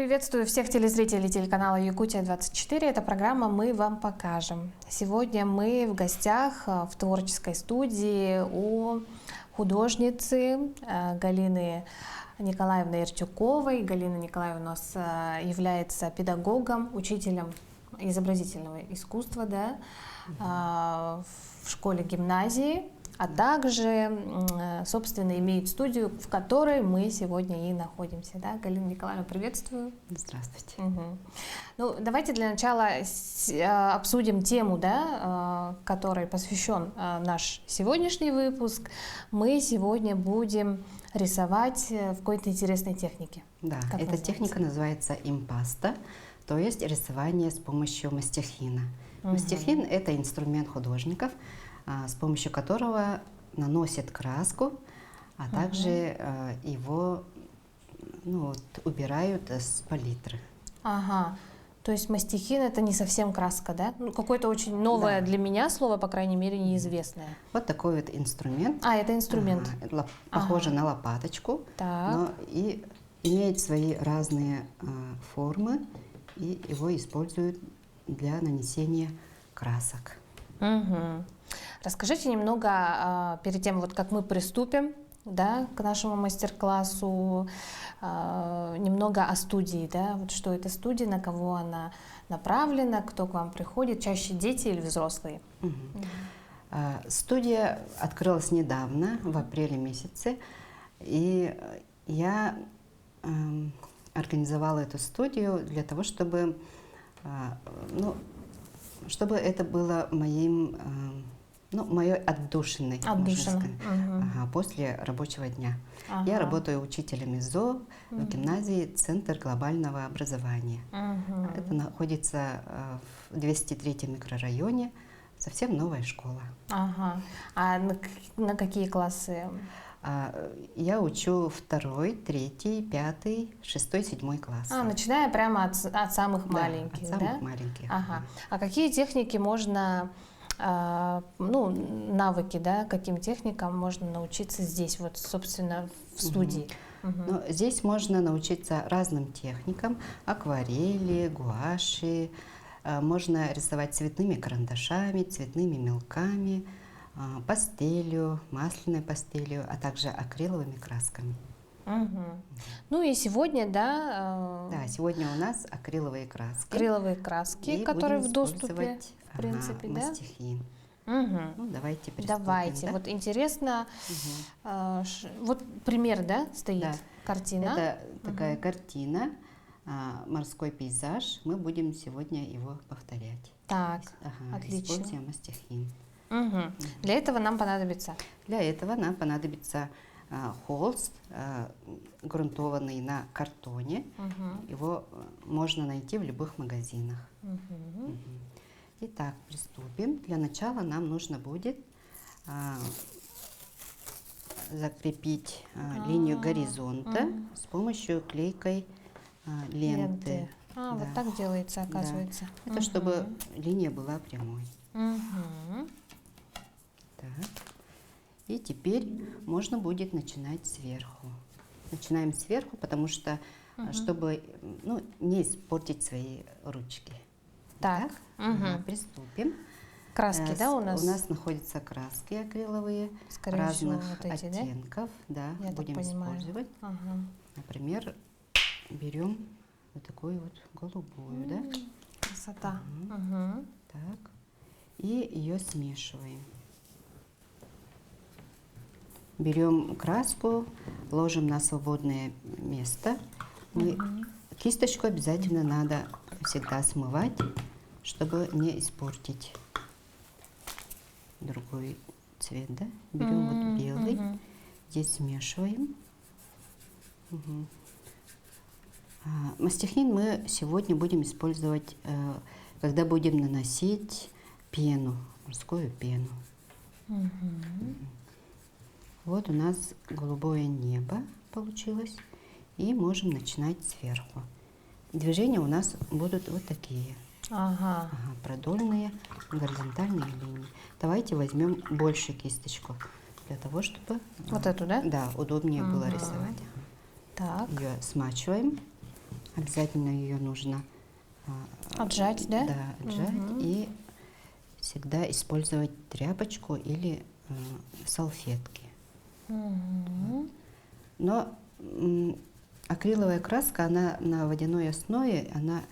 Приветствую всех телезрителей телеканала Якутия-24. Это программа «Мы вам покажем». Сегодня мы в гостях в творческой студии у художницы Галины Николаевны Иртюковой. Галина Николаевна у нас является педагогом, учителем изобразительного искусства, да, в школе-гимназии, а также, собственно, имеет студию, в которой мы сегодня и находимся. Да? Галина Николаевна, приветствую. Здравствуйте. Ну, давайте для начала обсудим тему, да, которой посвящен наш сегодняшний выпуск. Мы сегодня будем рисовать в какой-то интересной технике. Да, эта техника называется импаста, то есть рисование с помощью мастихина. Мастихин – это инструмент художников, с помощью которого наносят краску, а также его убирают с палитры. Ага. То есть мастихин – это не совсем краска, да? Ну, какое-то очень новое для меня слово, по крайней мере, неизвестное. Вот такой вот инструмент. А, это инструмент. Похоже на лопаточку, но и имеет свои разные формы, и его используют для нанесения красок. Расскажите немного, перед тем, вот как мы приступим, да, к нашему мастер-классу, немного о студии, да, вот что это студия, на кого она направлена, кто к вам приходит, чаще дети или взрослые? Студия открылась недавно, в апреле месяце, и я организовала эту студию для того, чтобы это было моей отдушиной, после рабочего дня. Я работаю учителем ИЗО в гимназии «Центр глобального образования». Это находится в 203-м микрорайоне, совсем новая школа. А на какие классы? Я учу 2, 3, 5, 6, 7 класс. Начиная прямо от самых маленьких, от самых маленьких. А какие техники можно, навыки, да, каким техникам можно научиться здесь, вот, собственно, в студии? Здесь можно научиться разным техникам: акварели, гуаши, можно рисовать цветными карандашами, цветными мелками, пастелью, масляной пастелью, а также акриловыми красками. Ну и сегодня, да? Сегодня у нас акриловые краски. Акриловые краски, которые в доступе, в принципе, да? Мастихин. Давайте приступим. Давайте. Да? Вот интересно, вот пример, да, стоит? Да. Картина. Это такая картина, морской пейзаж. Мы будем сегодня его повторять. Так, отлично. Используя мастихин. Для этого нам понадобится? Для этого нам понадобится холст, грунтованный на картоне. Его можно найти в любых магазинах. Итак, приступим. Для начала нам нужно будет закрепить линию горизонта с помощью клейкой ленты. Вот так делается, оказывается. Да. Это чтобы линия была прямой. Так. И теперь можно будет начинать сверху. Начинаем сверху, потому что, чтобы не испортить свои ручки. Так. Приступим. Краски, да, у нас? У нас находятся краски акриловые разных оттенков. Да, будем использовать. Например, берем вот такую вот голубую, да? Красота. Так. И ее смешиваем. Берем краску, ложим на свободное место. Кисточку обязательно надо всегда смывать, чтобы не испортить другой цвет. Да? Берем вот белый, здесь смешиваем. Мастихин мы сегодня будем использовать, когда будем наносить пену, морскую пену. Вот у нас голубое небо получилось, и можем начинать сверху. Движения у нас будут вот такие. Продольные, горизонтальные линии. Давайте возьмем больше кисточку, для того, чтобы... Вот эту, да? Да, удобнее было рисовать. Так. Ее смачиваем. Обязательно ее нужно отжать, да? Да, отжать. И всегда использовать тряпочку или салфетки. Но акриловая краска, она на водяной основе, она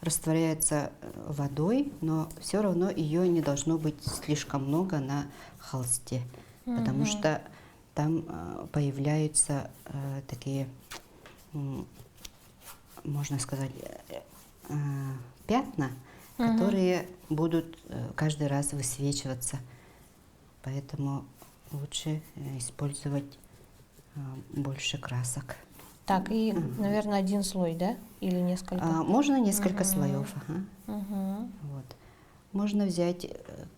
растворяется водой, но все равно ее не должно быть слишком много на холсте, потому что там появляются такие, можно сказать, пятна, которые будут каждый раз высвечиваться. Поэтому лучше использовать больше красок. Так, и, наверное, один слой, да? Или несколько? Можно несколько слоев. Вот. Можно взять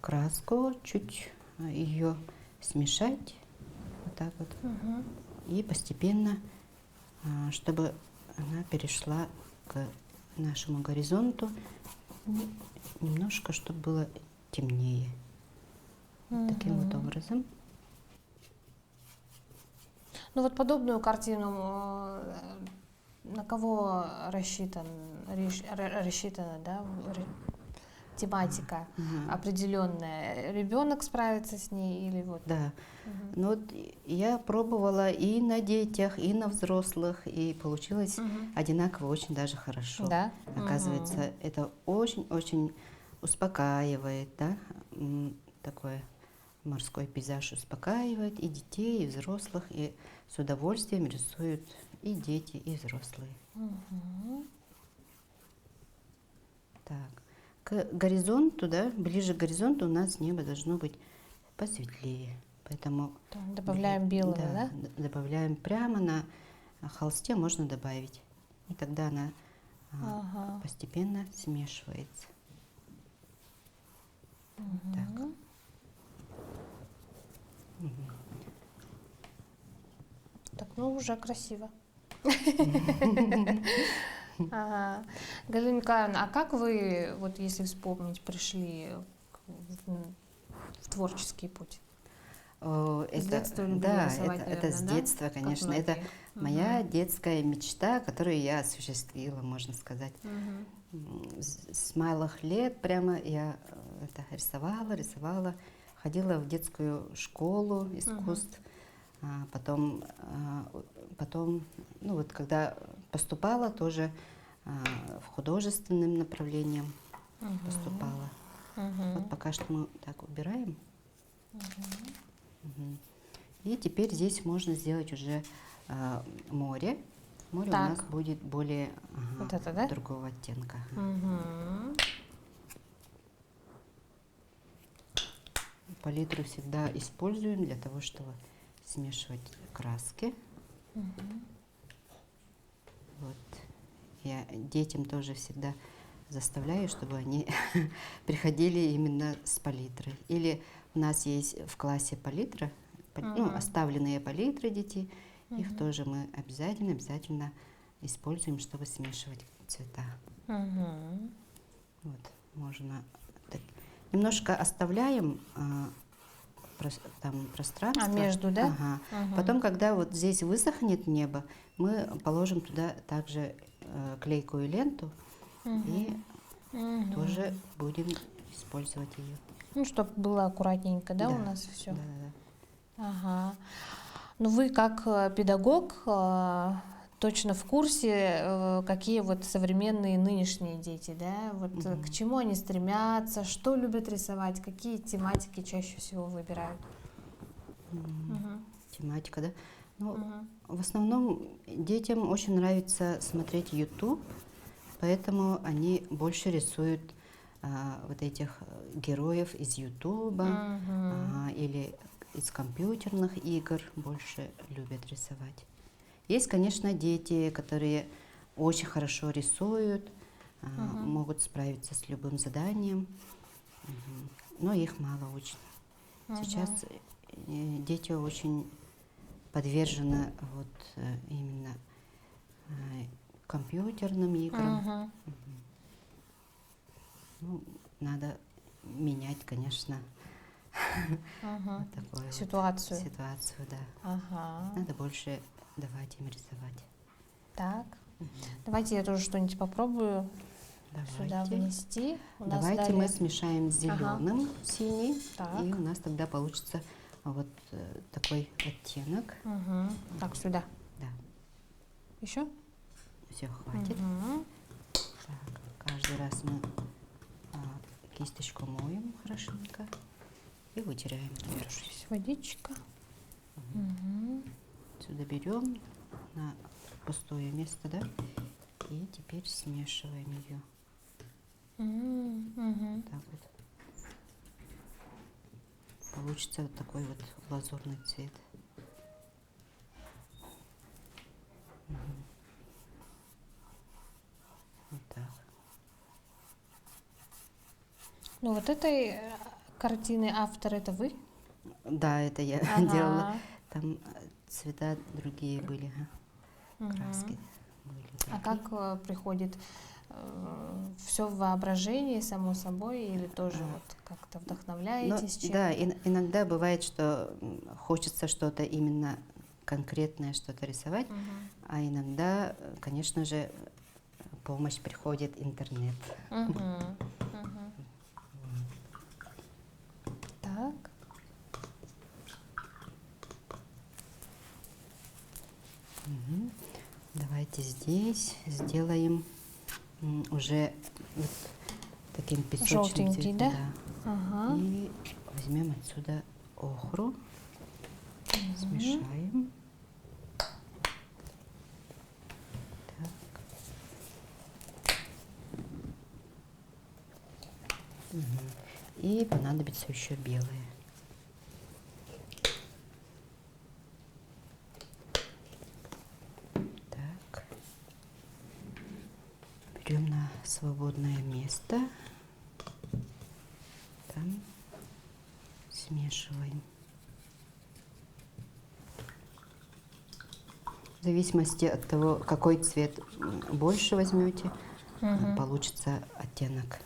краску, чуть ее смешать, вот так вот, и постепенно, чтобы она перешла к нашему горизонту, немножко, чтобы было темнее. Таким вот образом. Ну вот подобную картину на кого рассчитана, да, тематика определенная? Ребенок справится с ней или вот? Да. Ну вот я пробовала и на детях, и на взрослых, и получилось одинаково очень даже хорошо. Да? Оказывается, это очень-очень успокаивает, да, такой морской пейзаж успокаивает и детей, и взрослых, и с удовольствием рисуют и дети, и взрослые. Так. К горизонту, да, ближе к горизонту у нас небо должно быть посветлее. Поэтому добавляем белого, да? Добавляем прямо на холсте, можно добавить. И тогда она постепенно смешивается. Так. Так, ну уже красиво. Галина Николаевна, а как вы, вот если вспомнить, пришли в творческий путь? С детства любили рисовать, наверное, это с детства, конечно. Это моя детская мечта, которую я осуществила, можно сказать. С малых лет прямо я это рисовала, ходила в детскую школу искусств. Потом, ну вот когда поступала, тоже в художественным направлением поступала. Вот пока что мы так убираем. И теперь здесь можно сделать уже море. Море так. У нас будет более вот это, да? другого оттенка. Палитру всегда используем для того, чтобы смешивать краски. Вот. Я детям тоже всегда заставляю, чтобы они приходили именно с палитрой. Или у нас есть в классе палитра, ну, оставленные палитры детей, их тоже мы обязательно используем, чтобы смешивать цвета. Вот, можно так, немножко оставляем там пространство. Между, да? Потом, когда вот здесь высохнет небо, мы положим туда также клейкую ленту и тоже будем использовать ее. Ну, чтобы было аккуратненько, да, у нас все? Да. Ага. Ну, вы как педагог точно в курсе, какие вот современные нынешние дети, да, вот к чему они стремятся, что любят рисовать, какие тематики чаще всего выбирают? Тематика, да? Ну, в основном детям очень нравится смотреть YouTube, поэтому они больше рисуют вот этих героев из YouTube или из компьютерных игр, больше любят рисовать. Есть, конечно, дети, которые очень хорошо рисуют, могут справиться с любым заданием, но их мало очень. Сейчас дети очень подвержены вот именно компьютерным играм. Ну, надо менять, конечно, вот такую ситуацию. Вот ситуацию, да. Надо больше давать им рисовать. Так. Давайте я тоже что-нибудь попробую сюда внести. Давайте мы смешаем с зеленым, синий, и у нас тогда получится вот такой оттенок. Так, сюда. Да. Еще? Все, хватит. Так, каждый раз мы кисточку моем хорошенько и вытираем. Здесь водичка. Сюда берем на пустое место, да, и теперь смешиваем ее. Так вот. Получится вот такой вот лазурный цвет. Вот так. Ну вот этой картины автор это вы? Да, это я делала. Там цвета другие были, краски были. А как приходит? Все в воображении, само собой, или тоже вот как-то вдохновляетесь чем-то? Да, иногда бывает, что хочется что-то именно конкретное, что-то рисовать, а иногда, конечно же, помощь приходит интернет. Так. Давайте здесь сделаем уже вот таким песочным цветом. Да? Да. И возьмем отсюда охру, смешаем. Так. И понадобится еще белое. Так. Берем на свободное место. Там смешиваем. В зависимости от того, какой цвет больше возьмете, получится оттенок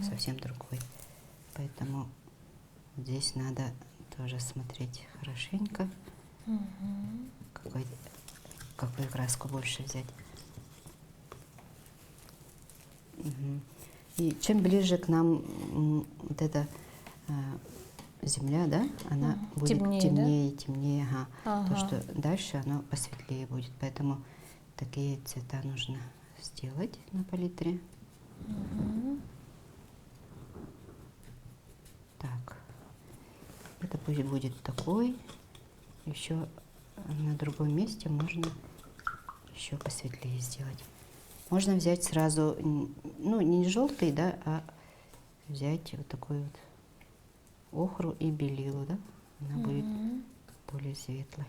совсем другой. Поэтому здесь надо тоже смотреть хорошенько, какую краску больше взять. И чем ближе к нам вот эта земля, да, она будет темнее, да? Темнее, то, что дальше оно посветлее будет. Поэтому такие цвета нужно сделать на палитре. Так, это пусть будет такой. Еще на другом месте можно еще посветлее сделать. Можно взять сразу, ну, не желтый, да, а взять вот такой вот охру и белилу, да, она будет более светлой.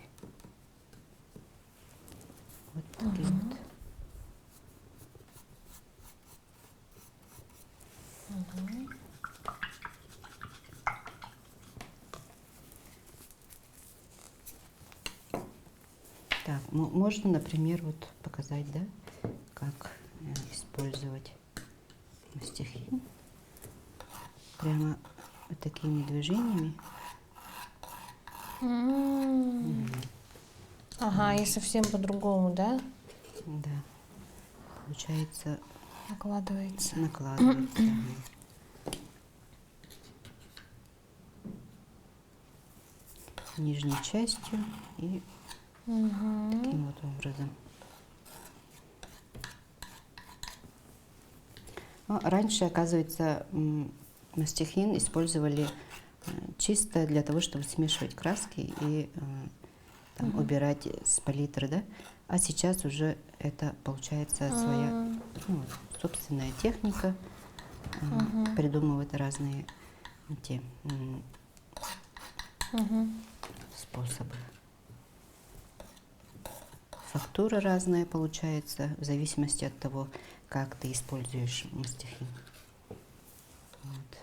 Вот такие вот. Так, можно, например, вот показать, да, как использовать мастихин. Прямо вот такими движениями. Ага, и совсем по-другому, да? Да. Получается. Накладывается. Накладывается. Нижней частью и таким вот образом. Но раньше, оказывается, мастихин использовали чисто для того, чтобы смешивать краски и там, убирать с палитры, да? А сейчас уже это получается своя собственная техника. Придумывают разные те способы. Фактура разная получается в зависимости от того, как ты используешь мастихин. Вот.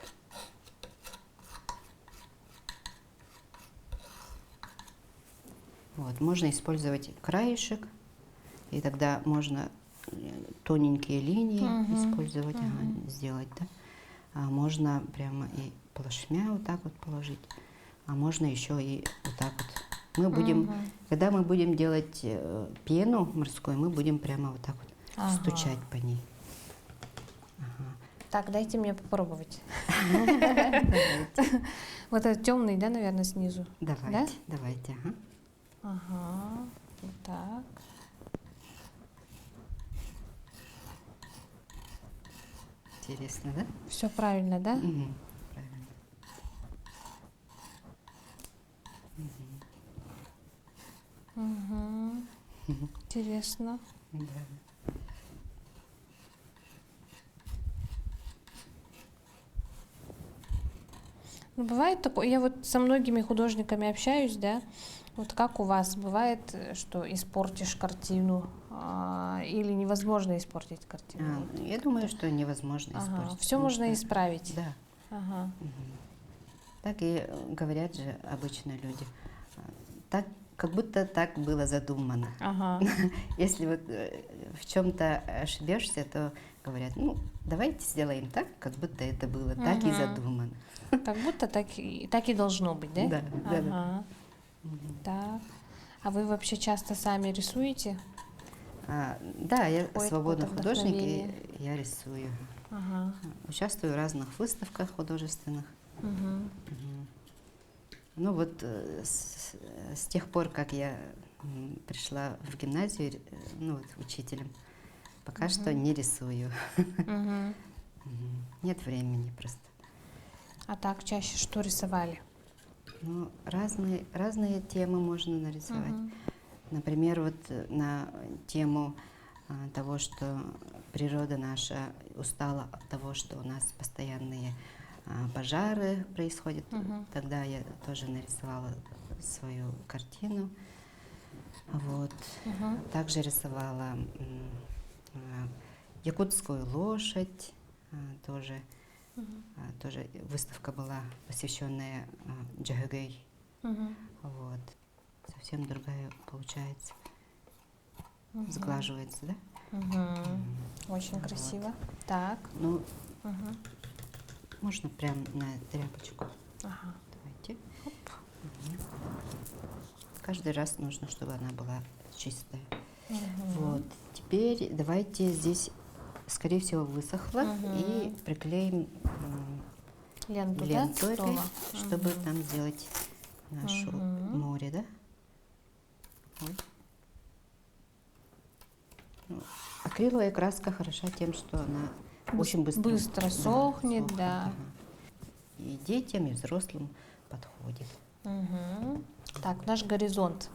Вот, можно использовать краешек, и тогда можно тоненькие линии использовать, сделать, да? А можно прямо и плашмя вот так вот положить, а можно еще и вот так вот Мы будем, когда мы будем делать пену морскую, мы будем прямо вот так вот стучать по ней. Так, дайте мне попробовать. Вот этот темный, да, наверное, снизу? Давайте, давайте. Ага, вот так. Интересно, да? Все правильно, да? Правильно. Интересно. Да. Ну, бывает такое, я вот со многими художниками общаюсь, да, вот как у вас бывает, что испортишь картину или невозможно испортить картину? Я думаю, что невозможно испортить. Все можно исправить. Да. Так и говорят же обычно люди. Так, как будто так было задумано. Если вот в чем-то ошибешься, то говорят, ну, давайте сделаем так, как будто это было так и задумано. Как будто так и должно быть, да? Да, да. Так. А вы вообще часто сами рисуете? Да, я свободный художник, и я рисую. Участвую в разных выставках художественных. Ну вот с тех пор, как я пришла в гимназию, ну вот учителем, пока что не рисую. Нет времени просто. А так чаще что рисовали? Ну, разные темы можно нарисовать. Например, вот на тему того, что природа наша устала от того, что у нас постоянные пожары происходят. Тогда я тоже нарисовала свою картину. Вот. Также рисовала якутскую лошадь. Тоже выставка была, посвященная Джагагей. Вот. Совсем другая получается. Сглаживается, да? Очень красиво. Так. Ну, можно прям на тряпочку. Давайте. Каждый раз нужно, чтобы она была чистая. Вот. Теперь давайте здесь, скорее всего, высохла, и приклеим лентой, да, чтобы там сделать наше море, да? Вот. Ну, акриловая краска хороша тем, что она очень быстро сохнет, да. И детям, и взрослым подходит. Так, наш горизонт,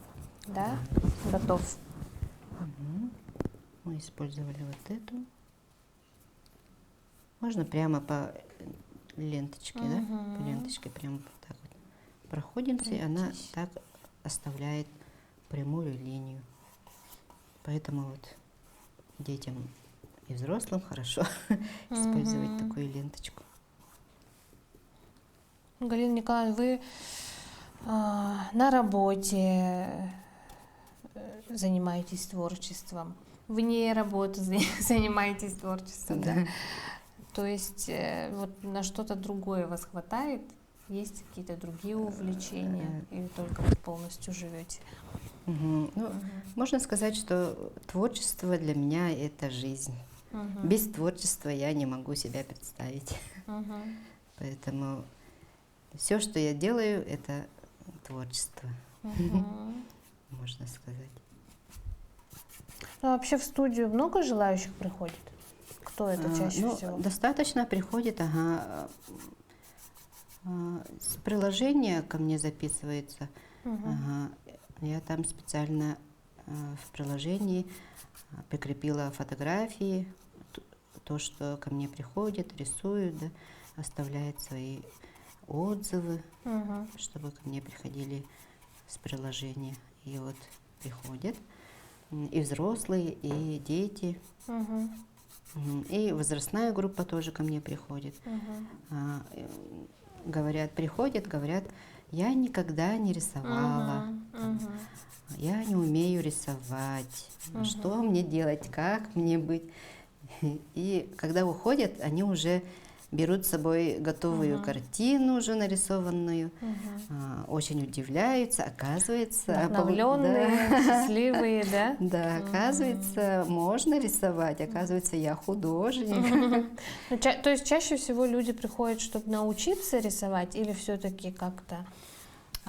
да, готов. Мы использовали вот эту. Можно прямо по ленточке, да? По ленточке прямо вот так вот проходимся, и она так оставляет прямую линию. Поэтому вот детям и взрослым хорошо использовать такую ленточку. Галина Николаевна, вы на работе занимаетесь творчеством, вне работы занимаетесь творчеством, да? То есть вот на что-то другое вас хватает? Есть какие-то другие увлечения или только вы полностью живете? Ну, можно сказать, что творчество для меня — это жизнь. Без творчества я не могу себя представить. Поэтому все, что я делаю, это творчество, можно сказать. Ну, вообще в студию много желающих приходит? Кто это чаще всего? Достаточно приходит, с приложения ко мне записывается. Я там специально в приложении прикрепила фотографии, то, что ко мне приходит, рисуют, да, оставляет свои отзывы, чтобы ко мне приходили с приложения. И вот приходят и взрослые, и дети, и возрастная группа тоже ко мне приходит. Говорят, я никогда не рисовала, я не умею рисовать, что мне делать, как мне быть. И когда уходят, они уже берут с собой готовую картину, уже нарисованную, очень удивляются, оказывается... Вдохновленные, счастливые, да? Да, оказывается, можно рисовать, оказывается, я художник. То есть чаще всего люди приходят, чтобы научиться рисовать, или все-таки как-то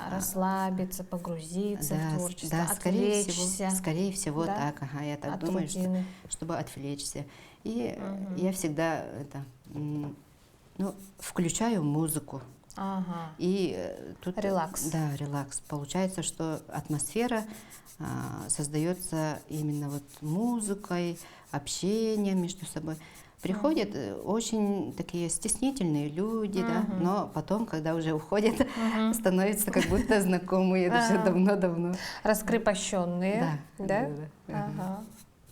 расслабиться, погрузиться в творчество, отвлечься? Скорее всего, да? Так, я так думаю, чтобы отвлечься. И я всегда включаю музыку. И тут релакс. Да, релакс. Получается, что атмосфера создается именно вот музыкой, общением между собой. Приходят очень такие стеснительные люди, да, но потом, когда уже уходят, становятся как будто знакомые даже давно-давно. Раскрепощенные, да?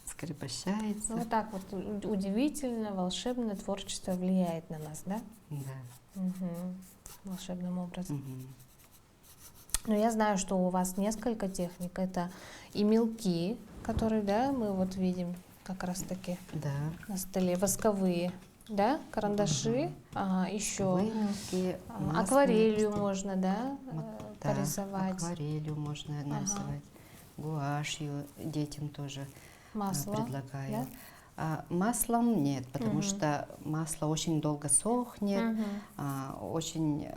Скрепощается. Вот так вот удивительно, волшебно творчество влияет на нас, да? Да. Волшебным образом. Но я знаю, что у вас несколько техник. Это и мелки, которые, да, мы вот видим как раз-таки на столе, восковые, да, карандаши, еще вымелки, акварелью можно, да, порисовать. Акварелью можно нарисовать, гуашью детям тоже предлагаю. Да? Маслом нет, потому что масло очень долго сохнет, очень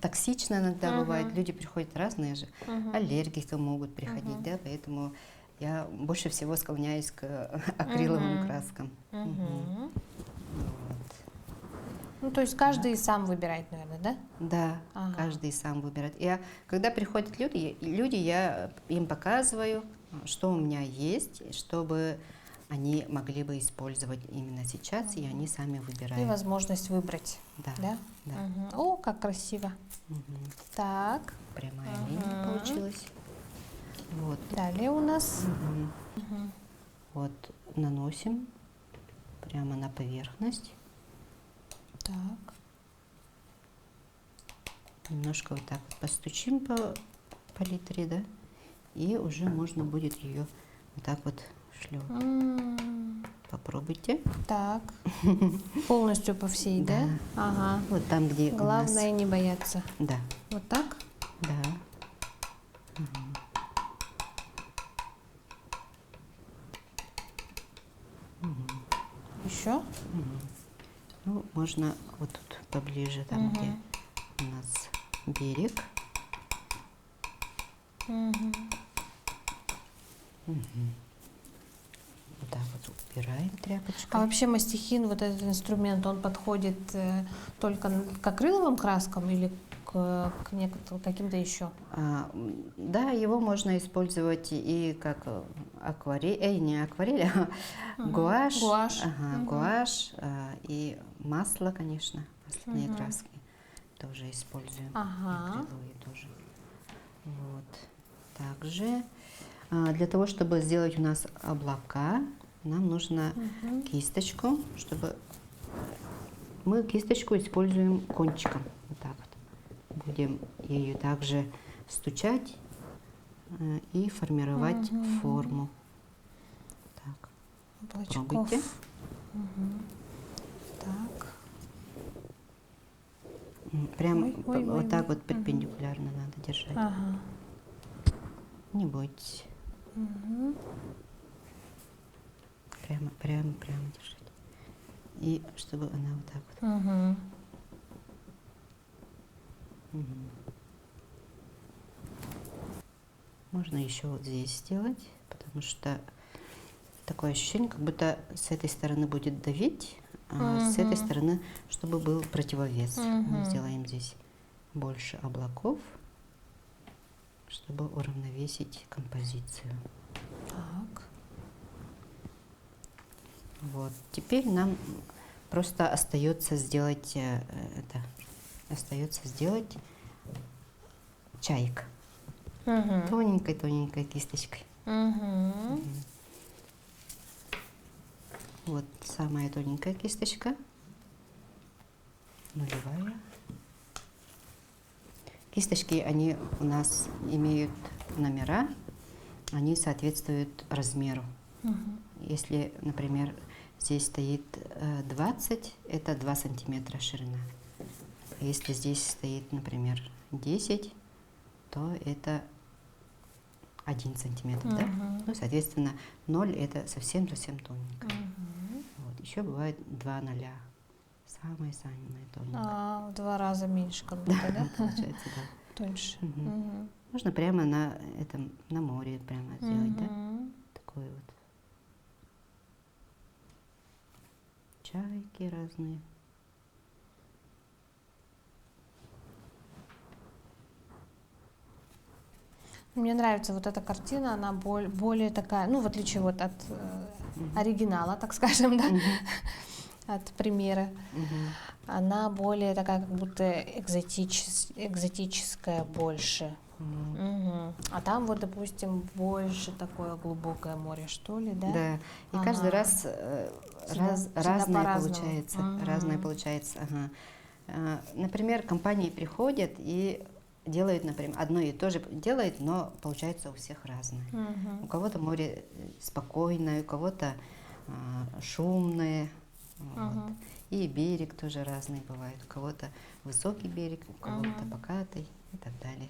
токсично иногда бывает. Люди приходят разные же, аллергики могут приходить, да, поэтому я больше всего склоняюсь к акриловым краскам. Ну, то есть каждый сам выбирает, наверное, да? Да, каждый сам выбирает. Когда приходят люди, я им показываю, что у меня есть, чтобы они могли бы использовать именно сейчас, и они сами выбирают. И возможность выбрать. Да? О, как красиво. Так. Прямая линия получилась. Вот. Далее у нас. Вот наносим прямо на поверхность. Так. Немножко вот так постучим по палитре, да, и уже можно будет ее вот так вот шлепать. Попробуйте. Так. Polностью по всей, да? Ага. Вот там, где главное не бояться. Да. Вот так? Да. Еще? Ну, можно вот тут поближе, там, где у нас берег. Вот так вот убираем тряпочкой. А вообще мастихин, вот этот инструмент, он подходит только к акриловым краскам или к каким-то еще? Да, его можно использовать и как акварель, не акварель, а гуашь. Гуашь и масло, конечно, масляные краски тоже используем. Акриловые тоже. Вот. Также для того, чтобы сделать у нас облака, нам нужно кисточку, чтобы мы кисточку используем кончиком. Вот так вот. Будем ею также стучать и формировать форму. Так. Облачков. Пробуйте. Так. Прям вот так вот перпендикулярно надо держать. Не бойтесь. Прямо держать. И чтобы она вот так вот. Можно еще вот здесь сделать, потому что такое ощущение, как будто с этой стороны будет давить, а с этой стороны, чтобы был противовес. Мы сделаем здесь больше облаков, чтобы уравновесить композицию. Так. Вот. Теперь нам просто остается сделать чаик. Тоненькой кисточкой. Вот самая тоненькая кисточка, нулевая. Кисточки, они у нас имеют номера, они соответствуют размеру. Если, например, здесь стоит 20, это 2 сантиметра ширина. Если здесь стоит, например, 10, то это 1 сантиметр, да? Ну, соответственно, 0 это совсем-совсем тоненько. Вот. Еще бывает 2 ноля. Самые-самые тоненькие. В 2 раза меньше, как будто, да? Получается, да. Тоньше. Можно прямо на море прямо сделать, да? Такой вот. Чайки разные. Мне нравится вот эта картина, она более такая, ну, в отличие вот от оригинала, так скажем, да, от примера. Она более такая, как будто экзотическая больше. А там вот, допустим, больше такое глубокое море, что ли, да? Да, и каждый раз разное получается. Разное получается. Например, компании приходят и делают, например, одно и то же делают, но получается у всех разное. У кого-то море спокойное, у кого-то шумное. Вот. И берег тоже разный бывает. У кого-то высокий берег, у кого-то покатый и так далее.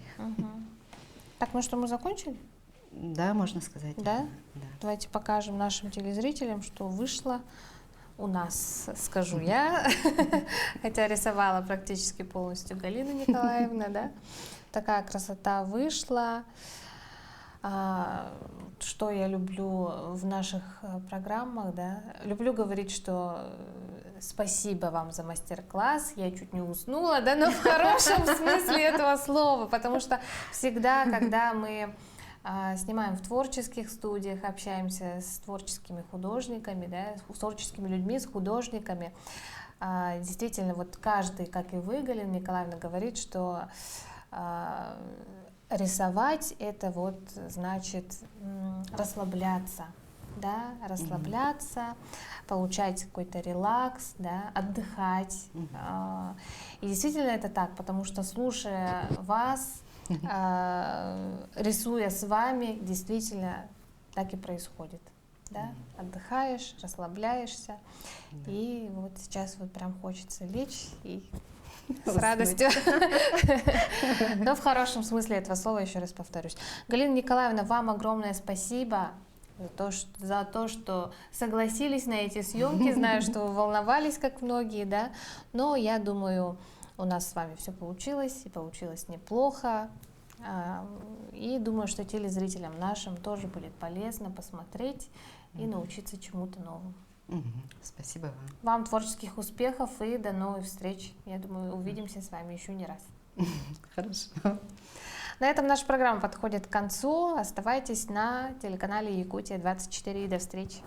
Так, ну что, мы закончили? Да, можно сказать. Да? Да. Давайте покажем нашим телезрителям, что вышло у нас, скажу я, хотя рисовала практически полностью Галина Николаевна, да? Такая красота вышла. Что я люблю в наших программах, да? Люблю говорить, что спасибо вам за мастер-класс, я чуть не уснула, да, но в хорошем смысле этого слова, потому что всегда, когда мы снимаем в творческих студиях, общаемся с творческими художниками, да, с творческими людьми, с художниками, действительно, вот каждый, как и вы, Галина Николаевна, говорит, что рисовать — это вот значит расслабляться, да, расслабляться, получать какой-то релакс, да, отдыхать. И действительно это так, потому что, слушая вас, рисуя с вами, действительно так и происходит. Да? Отдыхаешь, расслабляешься. И вот сейчас вот прям хочется лечь и с радостью. Но в хорошем смысле этого слова, еще раз повторюсь. Галина Николаевна, вам огромное спасибо за то, что согласились на эти съемки. Знаю, что вы волновались, как многие, да. Но я думаю, у нас с вами все получилось, и получилось неплохо. И думаю, что телезрителям нашим тоже будет полезно посмотреть и научиться чему-то новому. Спасибо вам. Вам творческих успехов и до новых встреч. Я думаю, увидимся с вами еще не раз. Хорошо. На этом наша программа подходит к концу. Оставайтесь на телеканале Якутия 24 и до встречи.